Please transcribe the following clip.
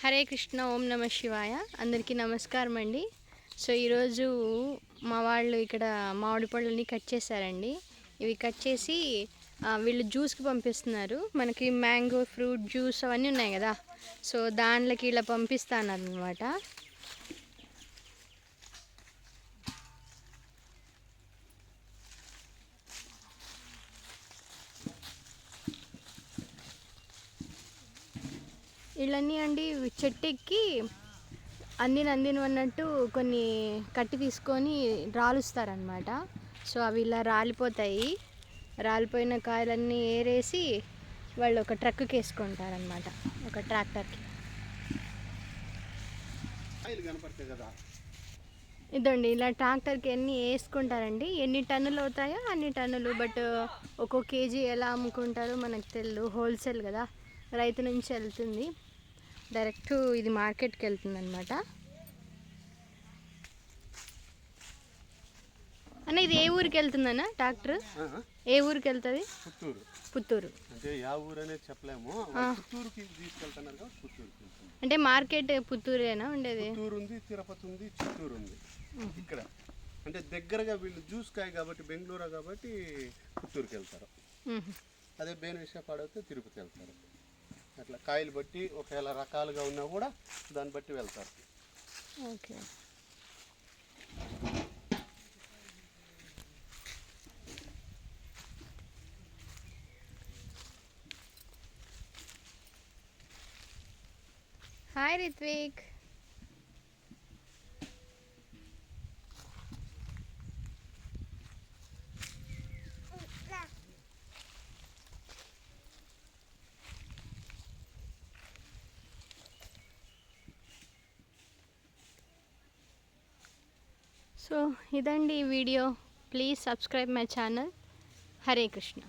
హరే కృష్ణ. ఓం నమ శివాయ. అందరికీ నమస్కారం అండి. సో ఈరోజు మా వాళ్ళు ఇక్కడ మామిడి పళ్ళని కట్ చేశారండి. ఇవి కట్ చేసి వీళ్ళు జ్యూస్కి పంపిస్తున్నారు. మనకి మ్యాంగో ఫ్రూట్ జ్యూస్ అవన్నీ ఉన్నాయి కదా, సో దాంట్లోకి ఇలా పంపిస్తాను అనమాట. వీళ్ళన్నీ అండి చెట్టు ఎక్కి అందినవన్నట్టు కొన్ని కట్టి తీసుకొని రాలుస్తారనమాట. సో అవి ఇలా రాలిపోతాయి. రాలిపోయిన కాయలన్నీ ఏరేసి వాళ్ళు ఒక ట్రక్కి వేసుకుంటారనమాట, ఒక ట్రాక్టర్కి. ఇదండి ఇలా ట్రాక్టర్కి ఎన్ని వేసుకుంటారండి, ఎన్ని టన్నులు అవుతాయో అన్ని టన్నులు. బట్ ఒక్కో కేజీ ఎలా అమ్ముకుంటారో మనకు తెలియదు. హోల్సేల్ కదా, రైతు నుంచి వెళ్తుంది డైరెక్ట్, ఇది మార్కెట్కి వెళ్తుంది అనమాట. అన్న ఇది ఏ ఊరికి వెళ్తుందన్న ట్రాక్టర్? ఏ ఊరికి వెళ్తుంది? పుత్తూరు. అంటే యా ఊరు అనేది చెప్పలేము. పుత్తూరుకి తీసుకెళ్తున్నారు కాబట్టి పుత్తూరుకి. అంటే మార్కెట్ పుత్తూరేనా ఉండేది? పుత్తూరు ఉంది, తిరుపతి ఉంది, చిత్తూరు ఉంది. ఇక్కడ అంటే దగ్గరగా వీళ్ళు జ్యూస్ కాయ కాబట్టి బెంగళూరు కాబట్టి పుత్తూరుకి వెళ్తారు. అదే బేనిషాపాడు అయితే తిరుపతి వెళ్తారు. అట్లా కాయలు బట్టి ఒకవేళ రకాలుగా ఉన్నా కూడా దాన్ని బట్టి వెళ్తారు. ఓకే. హాయ్ రిత్విక్. సో ఇదండి ఈ video. Please subscribe my channel. Hare Krishna.